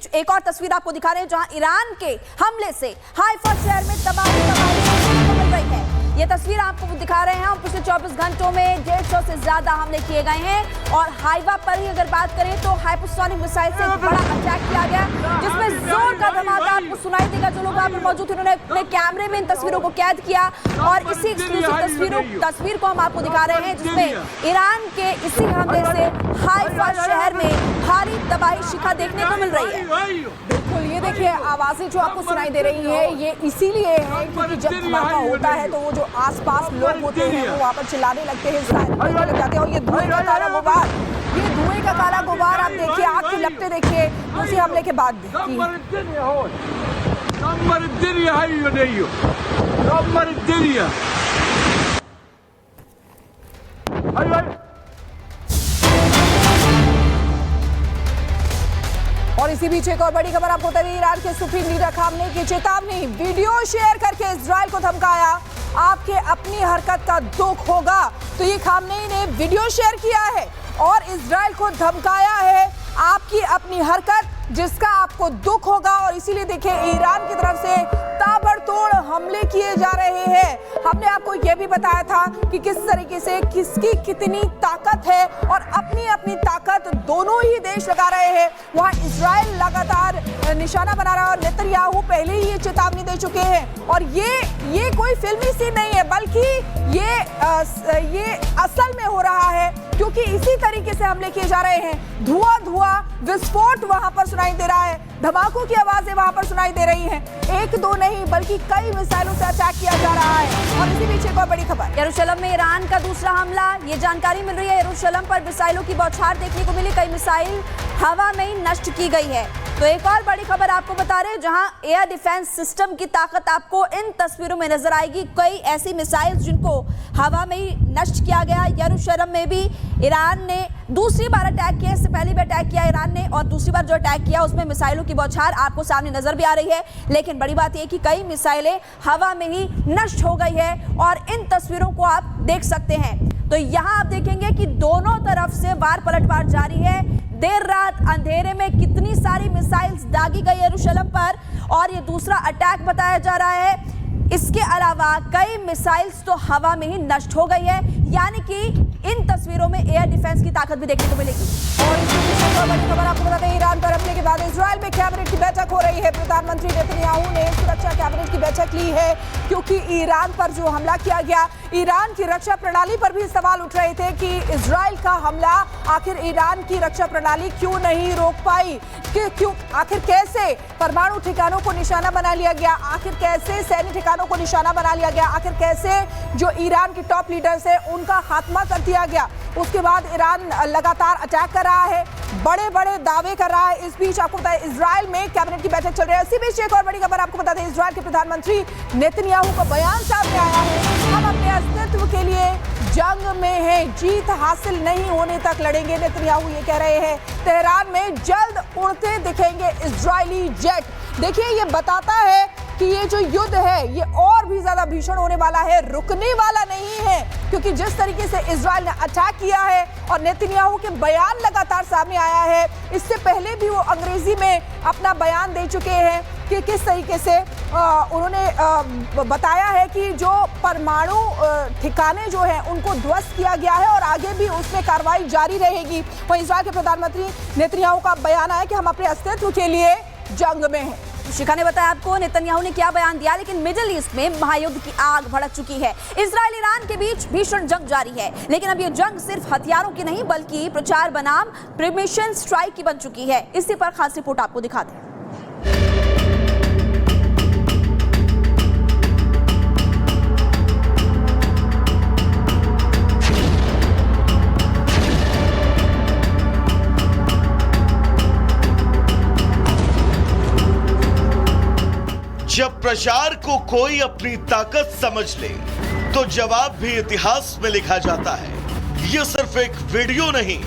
बीच एक और तस्वीर आपको दिखा रहे हैं जहां ईरान के हमले से हाइफा शहर में तबाही मिल रही है। ये तस्वीर आपको दिखा रहे हैं हम पिछले 24 घंटों में 150 से ज्यादा हमले किए गए हैं और हाइफा पर ही अगर बात करें तो हाइपरसोनिक मिसाइल से एक बड़ा अटैक किया गया जिसमें जोर का धमाका आपको सुनाई देगा। जो लोग वहां पर मौजूद थे उन्होंने अपने कैमरे में इन तस्वीरों को कैद किया और इसी एक्सक्लूसिव तस्वीर को हम आपको दिखा रहे हैं जिसमें ईरान के इसी हमले से हाइफा शहर में भारी तबाही शिखा देखने को मिल रही है। बिल्कुल, ये देखिए आवाजें जो आपको सुनाई दे रही है ये इसीलिए है क्योंकि जब धमाका होता है तो वो जो आसपास लोग होते हैं वो वहाँ पर चिल्लाने लगते हैं, लग जाते हैं और ये धुएं का काला गुबार, ये धुएं का काला गुबार आप देखिए, आग की लपटें देखिए उसी हमले के बाद और इसी बीच एक और बड़ी खबर आपको बता रही, ईरान के सुप्रीम लीडर खामनेई की चेतावनी, वीडियो शेयर करके इजराइल को धमकाया, आपके अपनी हरकत का दुख होगा। तो ये खामनेई ने वीडियो शेयर किया है और इजराइल को धमकाया है, आपकी अपनी हरकत जिसका आपको दुख होगा। और इसीलिए देखिए ईरान की तरफ से ताबड़तोड़ हमले किए जा रहे हैं। हमने आपको यह भी बताया था कि किस तरीके से किसकी कितनी ताकत है और अपनी अपनी ताकत दोनों ही देश लगा रहे हैं। वहां इजराइल लगातार निशाना बना रहा है और नेतन्याहू पहले ही ये चेतावनी दे चुके हैं। और ये कोई फिल्मी सीन नहीं है बल्कि ये असल में हो रहा है क्योंकि इसी तरीके से हमले किए जा रहे हैं। धुआं विस्फोट वहां पर सुनाई दे रहा है, धमाकों की आवाजें वहां पर सुनाई दे रही हैं। एक दो नहीं बल्कि कई मिसाइलों से अटैक किया जा रहा है। और इसी बीच एक और बड़ी खबर, यरूशलेम में ईरान का दूसरा हमला, ये जानकारी मिल रही है। यरूशलेम पर मिसाइलों की बौछार देखने को मिली, कई मिसाइल हवा में ही नष्ट की गई है। तो एक और बड़ी खबर आपको बता रहे हैं जहां एयर डिफेंस सिस्टम की ताकत आपको इन तस्वीरों में नजर आएगी। कई ऐसी मिसाइल जिनको हवा में ही नष्ट किया गया। यरूशलेम में भी ईरान ने दूसरी बार अटैक किया, इससे पहले भी अटैक किया ईरान ने और दूसरी बार जो अटैक किया उसमें मिसाइलों की बौछार आपको सामने नजर भी आ रही है। लेकिन बड़ी बात यह कि कई मिसाइलें हवा में ही नष्ट हो गई है और इन तस्वीरों को आप देख सकते हैं। तो यहाँ आप देखेंगे कि दोनों तरफ से वार पलटवार जारी है। देर रात अंधेरे में कितनी सारी मिसाइल्स दागी गई यरूशलेम पर और ये दूसरा अटैक बताया जा रहा है। इसके अलावा कई मिसाइल्स तो हवा में ही नष्ट हो गई है, यानी कि इन तस्वीरों में एयर डिफेंस की ताकत भी देखने को मिलेगी। और इसी बीच एक और बड़ी खबर आपको बताते हैं, ईरान पर हमले के बाद इजराइल में कैबिनेट की बैठक हो रही है। प्रधानमंत्री नेतन्याहू ने सुरक्षा कैबिनेट की बैठक ली है क्योंकि ईरान पर जो हमला किया गया, ईरान की रक्षा प्रणाली पर भी सवाल उठ रहे थे कि इजराइल का हमला आखिर ईरान की रक्षा प्रणाली क्यों नहीं रोक पाई, क्यों आखिर कैसे परमाणु ठिकानों को निशाना बना लिया गया, आखिर कैसे सैन्य ठिकानों को निशाना बना लिया गया, आखिर कैसे जो ईरान के टॉप लीडर्स है उनका खात्मा कर दिया गया। उसके बाद ईरान लगातार अटैक कर रहा है, बड़े बड़े दावे कर रहा है। इस बीच आपको बताया इजराइल में कैबिनेट की बैठक चल रही है। इसी बीच एक और बड़ी खबर आपको बता दें, इजराइल के प्रधानमंत्री नेतन्याहू का बयान सामने आया है, हम अपने अस्तित्व के लिए जंग में हैं, जीत हासिल नहीं होने तक लड़ेंगे। नेतन्याहू ये कह रहे हैं। तेहरान में जल्द उड़ते दिखेंगे इजरायली जेट। देखिए ये बताता है कि ये जो युद्ध है ये और भी ज्यादा भीषण होने वाला है, रुकने वाला नहीं है क्योंकि जिस तरीके से इजराइल ने अटैक किया है और नेतन्याहू के बयान लगातार सामने आया है। इससे पहले भी वो अंग्रेजी में अपना बयान दे चुके हैं कि किस तरीके से उन्होंने बताया है कि जो परमाणु ठिकाने जो हैं उनको ध्वस्त किया गया है और आगे भी उसमें कार्रवाई जारी रहेगी। वहीं इजराइल के प्रधानमंत्री नेतन्याहू का बयान आया कि हम अपने अस्तित्व के लिए जंग में हैं। शिखा ने बताया आपको नेतन्याहू ने क्या बयान दिया, लेकिन मिडिल ईस्ट में महायुद्ध की आग भड़क चुकी है। इजराइल ईरान के बीच भीषण जंग जारी है, लेकिन अब ये जंग सिर्फ हथियारों की नहीं बल्कि प्रचार बनाम प्रिमिशन स्ट्राइक की बन चुकी है। इसी पर खास रिपोर्ट आपको दिखाते हैं। जब प्रचार को कोई अपनी ताकत समझ ले तो जवाब भी इतिहास में लिखा जाता है। यह सिर्फ एक वीडियो नहीं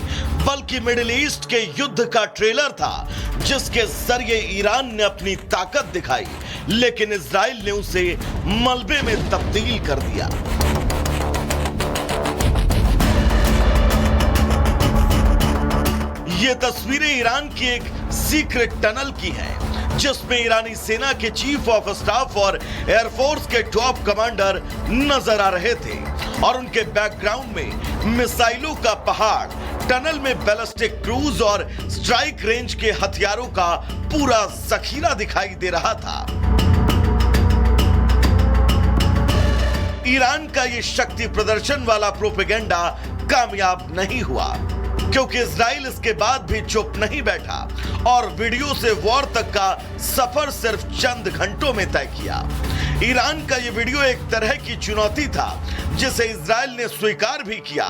बल्कि मिडिल ईस्ट के युद्ध का ट्रेलर था जिसके जरिए ईरान ने अपनी ताकत दिखाई, लेकिन इजराइल ने उसे मलबे में तब्दील कर दिया। ये तस्वीरें ईरान की एक सीक्रेट टनल की हैं, जिसमें ईरानी सेना के चीफ ऑफ स्टाफ और एयरफोर्स के टॉप कमांडर नजर आ रहे थे और उनके बैकग्राउंड में मिसाइलों का पहाड़, टनल में बैलिस्टिक क्रूज और स्ट्राइक रेंज के हथियारों का पूरा जखीरा दिखाई दे रहा था। ईरान का यह शक्ति प्रदर्शन वाला प्रोपेगेंडा कामयाब नहीं हुआ, क्योंकि इजराइल इसके बाद भी चुप नहीं बैठा और वीडियो से वॉर तक का सफर सिर्फ चंद घंटों में तय किया। ईरान का यह वीडियो एक तरह की चुनौती था, जिसे इजराइल ने स्वीकार भी किया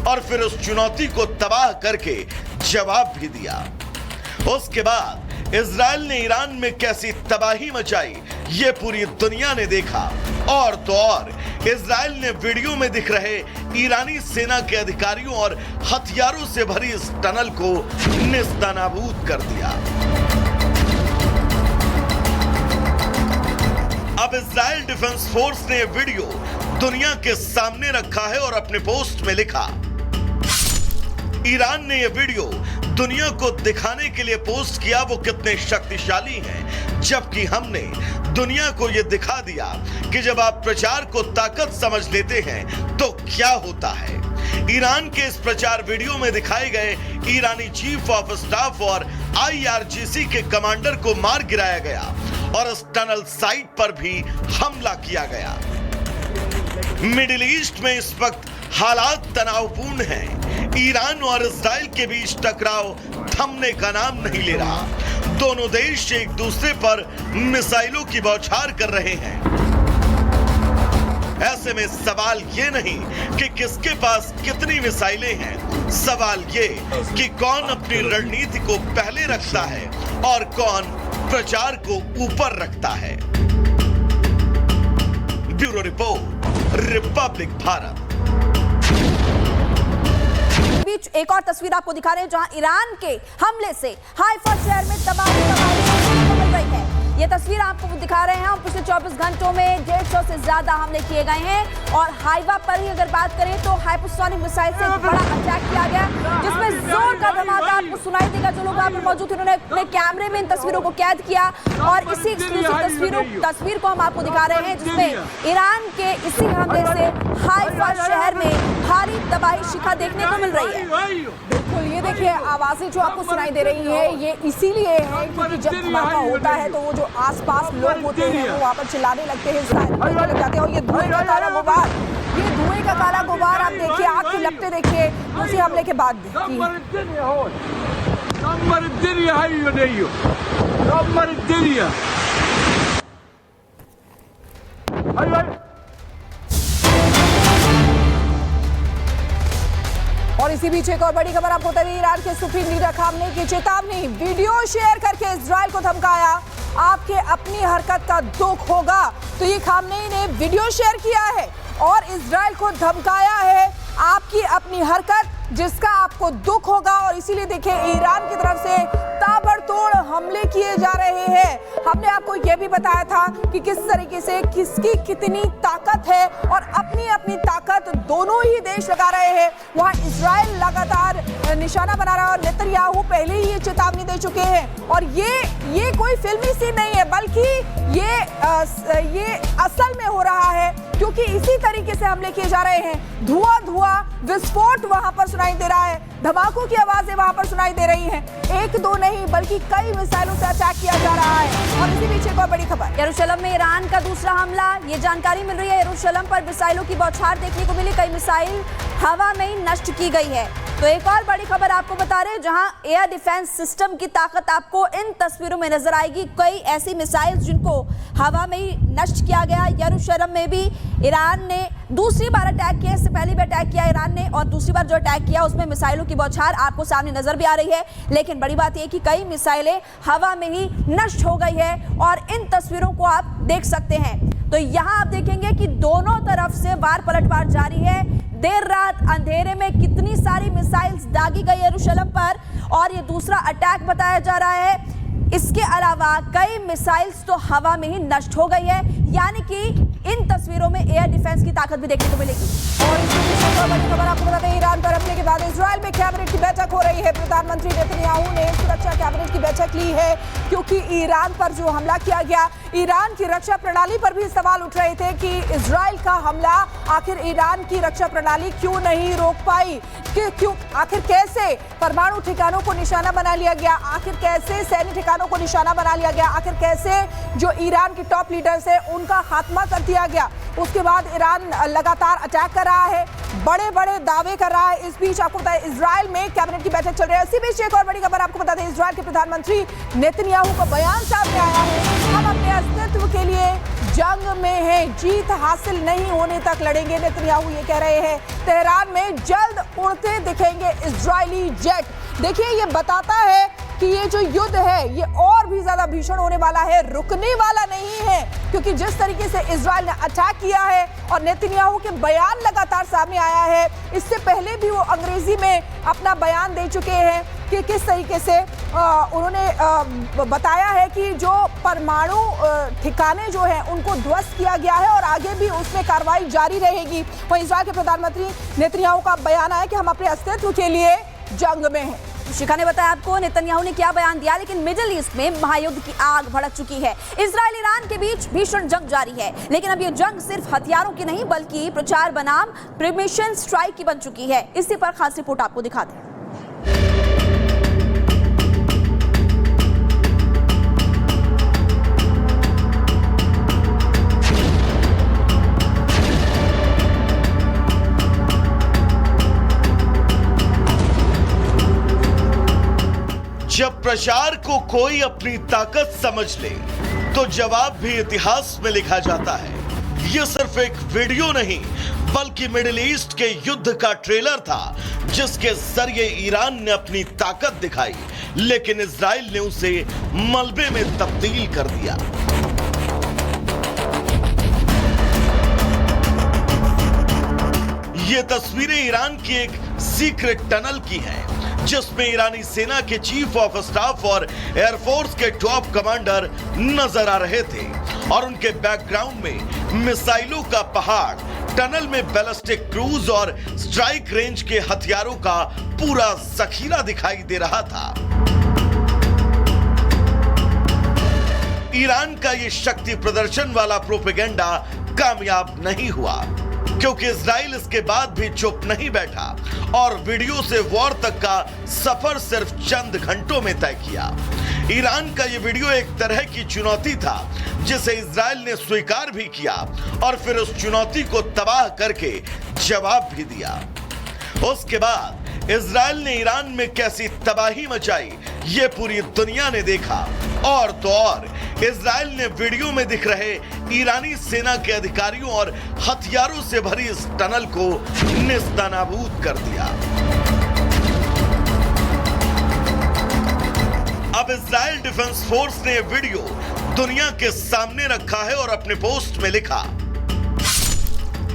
और फिर उस चुनौती को तबाह करके जवाब भी दिया। उसके बाद इजराइल ने ईरान में कैसी तबाही मचाई, ये पूरी दुनिया ने देखा। और तो और इजराइल ने वीडियो में दिख रहे ईरानी सेना के अधिकारियों और हथियारों से भरी इस टनल को नेस्तनाबूद कर दिया। अब इजराइल डिफेंस फोर्स ने वीडियो दुनिया के सामने रखा है और अपने पोस्ट में लिखा, ईरान ने यह वीडियो दुनिया को दिखाने के लिए पोस्ट किया वो कितने शक्तिशाली हैं, जबकि हमने दुनिया को यह दिखा दिया कि जब आप प्रचार को ताकत समझ लेते हैं तो क्या होता है। ईरान के इस प्रचार वीडियो में दिखाए गए ईरानी चीफ ऑफ स्टाफ और IRGC के कमांडर को मार गिराया गया और इस टनल साइट पर भी हमला किया गया। मिडिल ईस्ट में इस वक्त हालात तनावपूर्ण हैं। ईरान और इजराइल के बीच टकराव थमने का नाम नहीं ले रहा। दोनों देश एक दूसरे पर मिसाइलों की बौछार कर रहे हैं। ऐसे में सवाल ये नहीं कि किसके पास कितनी मिसाइलें हैं, सवाल ये कि कौन अपनी रणनीति को पहले रखता है और कौन प्रचार को ऊपर रखता है। Bureau report, Republic Bharat. बीच एक और तस्वीर आपको दिखा रहे हैं, जहां ईरान के हमले से हाइफा शहर में तबाही मिल रही है। ये तस्वीर आपको दिखा रहे हैं। पिछले 24 घंटों में 150 से ज्यादा हमले किए गए हैं और हाइवा पर ही अगर बात करें तो हाइपरसोनिक मिसाइल से एक बड़ा अटैक किया गया, जिसमें जोर का धमाका आपको सुनाई देगा। जो लोग वहां पर मौजूद थे उन्होंने अपने कैमरे में इन तस्वीरों को कैद किया और इसी एक्सक्लूसिव तस्वीर को हम आपको दिखा रहे हैं, जिसमें ईरान के इसी हमले से हाइफा शहर में भारी तबाही शिखा देखने को मिल रही है। बिल्कुल, ये देखिए आवाजें जो आपको सुनाई दे रही है, ये इसीलिए है क्योंकि जब धमाका होता है तो वो जो आसपास लोग होते हैं वो वहाँ पर चिल्लाने लगते हैं, लग जाते हैं। और ये धुएं का काला गुबार, ये धुएं का काला गुबार आप देखिए, आग की लपटें देखिए उसी हमले के बाद। और इसी बीच एक और बड़ी खबर आपको बता दें, ईरान के सुप्रीम लीडर खामनेई की चेतावनी, वीडियो शेयर करके इजराइल को धमकाया, आपके अपनी हरकत का दुख होगा। तो ये खामनेई ने वीडियो शेयर किया है और इजराइल को धमकाया है, आपकी अपनी हरकत जिसका आपको दुख होगा। और इसीलिए देखिए ईरान की तरफ से ताबड़तोड़ हमले किए जा रहे हैं। हमने आपको यह भी बताया था कि किस तरीके से किसकी कितनी ताकत है और अपनी अपनी ताकत दोनों ही देश लगा रहे हैं। वहां इजराइल लगातार निशाना बना रहा है और नेतन्याहू पहले ही ये चेतावनी दे चुके हैं। और ये कोई फिल्मी सीन नहीं है, बल्कि ये असल में हो रहा है, क्योंकि इसी तरीके से हमले किए जा रहे हैं। धुआं विस्फोट वहां पर सुनाई दे रहा है, धमाकों की आवाजें वहां पर सुनाई दे रही हैं। एक दो नहीं बल्कि कई मिसाइलों से अटैक किया जा रहा है। और इसी बीच एक और बड़ी खबर, यरूशलेम में ईरान का दूसरा हमला। ये जानकारी मिल रही है, यरूशलेम पर मिसाइलों की बौछार देखने को मिली। कई मिसाइल हवा में ही नष्ट की गई है। तो एक और बड़ी खबर आपको बता रहे हैं, जहां एयर डिफेंस सिस्टम की ताकत आपको इन तस्वीरों में नजर आएगी। कई ऐसी मिसाइल जिनको हवा में ही नष्ट किया गया। यरूशलेम में भी ईरान ने दूसरी बार अटैक किया, इससे पहले भी अटैक किया ईरान ने, और दूसरी बार जो अटैक किया उसमें मिसाइलों की बौछार आपको सामने नजर भी आ रही है। लेकिन बड़ी बात यह कि कई मिसाइलें हवा में ही नष्ट हो गई है और इन तस्वीरों को आप देख सकते हैं। तो यहाँ आप देखेंगे कि दोनों तरफ से वार पलटवार जारी है। देर रात अंधेरे में कितनी सारी मिसाइल्स दागी गई यरूशलेम पर, और ये दूसरा अटैक बताया जा रहा है। इसके अलावा कई मिसाइल्स तो हवा में ही नष्ट हो गई है, यानी कि इन तस्वीरों में एयर डिफेंस की ताकत भी देखने को मिलेगी। और इसी विषय पर बड़ी खबर आपको बताते हैं, ईरान पर हमले के बाद इजराइल में कैबिनेट की बैठक हो रही है। प्रधानमंत्री नेतन्याहू ने सुरक्षा कैबिनेट की बैठक ली है क्योंकि ईरान पर जो हमला किया गया, ईरान की रक्षा प्रणाली पर भी सवाल उठ रहे थे कि इजराइल का हमला आखिर ईरान की रक्षा प्रणाली क्यों नहीं रोक पाई, क्यों आखिर कैसे परमाणु ठिकानों को निशाना बना लिया गया, आखिर कैसे सैन्य ठिकानों को निशाना बना लिया गया, आखिर कैसे जो ईरान के टॉप लीडर्स हैं उनका खात्मा कर दिया गया। उसके बाद ईरान लगातार अटैक कर रहा है, बड़े बड़े दावे कर रहा है। इस बीच आपको बताया इजराइल में कैबिनेट की बैठक चल रही है। इसी बीच एक और बड़ी खबर आपको बता दें, इजराइल के प्रधानमंत्री नेतन्याहू का बयान सामने आया है, हम अपने अस्तित्व के लिए जंग में हैं, जीत हासिल नहीं होने तक लड़ेंगे। नेतन्याहू ये कह रहे हैं। तेहरान में जल्द उड़ते दिखेंगे इजरायली जेट। देखिए, ये बताता है कि ये जो युद्ध है ये और भी ज्यादा भीषण होने वाला है, रुकने वाला नहीं है, क्योंकि जिस तरीके से इजराइल ने अटैक किया है और नेतन्याहू के बयान लगातार सामने आया है। इससे पहले भी वो अंग्रेजी में अपना बयान दे चुके हैं कि किस तरीके से उन्होंने बताया है कि जो परमाणु ठिकाने जो हैं उनको ध्वस्त किया गया है और आगे भी उसमें कार्रवाई जारी रहेगी। वहीं इजराइल के प्रधानमंत्री नेतन्याहू का बयान आया कि हम अपने अस्तित्व के लिए जंग में हैं। शिखा ने बताया आपको नेतन्याहू ने क्या बयान दिया, लेकिन मिडिल ईस्ट में महायुद्ध की आग भड़क चुकी है। इजराइल ईरान के बीच भीषण जंग जारी है, लेकिन अब ये जंग सिर्फ हथियारों की नहीं बल्कि प्रचार बनाम प्रिमिशन स्ट्राइक की बन चुकी है। इसी पर खास रिपोर्ट आपको दिखाते हैं। जब प्रचार को कोई अपनी ताकत समझ ले तो जवाब भी इतिहास में लिखा जाता है। यह सिर्फ एक वीडियो नहीं बल्कि मिडिल ईस्ट के युद्ध का ट्रेलर था, जिसके जरिए ईरान ने अपनी ताकत दिखाई, लेकिन इजराइल ने उसे मलबे में तब्दील कर दिया। ये तस्वीरें ईरान की एक सीक्रेट टनल की हैं, जिसमें ईरानी सेना के चीफ ऑफ स्टाफ और एयरफोर्स के टॉप कमांडर नजर आ रहे थे और उनके बैकग्राउंड में मिसाइलों का पहाड़, टनल में बैलिस्टिक क्रूज और स्ट्राइक रेंज के हथियारों का पूरा जखीरा दिखाई दे रहा था। ईरान का यह शक्ति प्रदर्शन वाला प्रोपेगेंडा कामयाब नहीं हुआ, क्योंकि इजराइल इसके बाद भी चुप नहीं बैठा और वीडियो से वॉर तक का सफर सिर्फ चंद घंटों में तय किया। ईरान का यह वीडियो एक तरह की चुनौती था, जिसे इजराइल ने स्वीकार भी किया और फिर उस चुनौती को तबाह करके जवाब भी दिया। उसके बाद इजराइल ने ईरान में कैसी तबाही मचाई, ये पूरी दुनिया ने देखा। और तो और इजराइल ने वीडियो में दिख रहे ईरानी सेना के अधिकारियों और हथियारों से भरी इस टनल को नेस्तनाबूद कर दिया। अब इजराइल डिफेंस फोर्स ने यह वीडियो दुनिया के सामने रखा है और अपने पोस्ट में लिखा,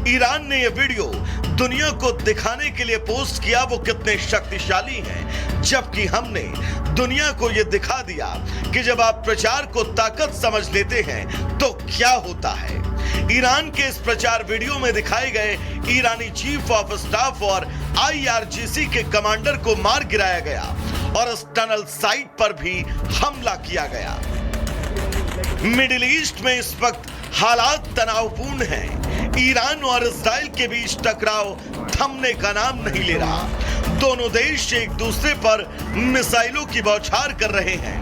ईरान ने यह वीडियो दुनिया को दिखाने के लिए पोस्ट किया वो कितने शक्तिशाली हैं, जबकि हमने दुनिया को यह दिखा दिया कि जब आप प्रचार को ताकत समझ लेते हैं तो क्या होता है। ईरान के इस प्रचार वीडियो में दिखाए गए ईरानी चीफ ऑफ स्टाफ और IRGC के कमांडर को मार गिराया गया और इस टनल साइट पर भी हमला किया गया। मिडिल ईस्ट में इस वक्त हालात तनावपूर्ण हैं। ईरान और इजराइल के बीच टकराव थमने का नाम नहीं ले रहा। दोनों देश एक दूसरे पर मिसाइलों की बौछार कर रहे हैं।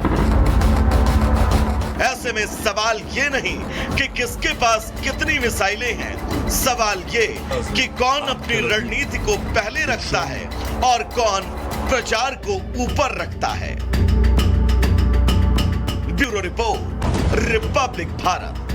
ऐसे में सवाल ये नहीं कि किसके पास कितनी मिसाइलें हैं, सवाल ये कि कौन अपनी रणनीति को पहले रखता है और कौन प्रचार को ऊपर रखता है। Bureau report, Republic Bharat.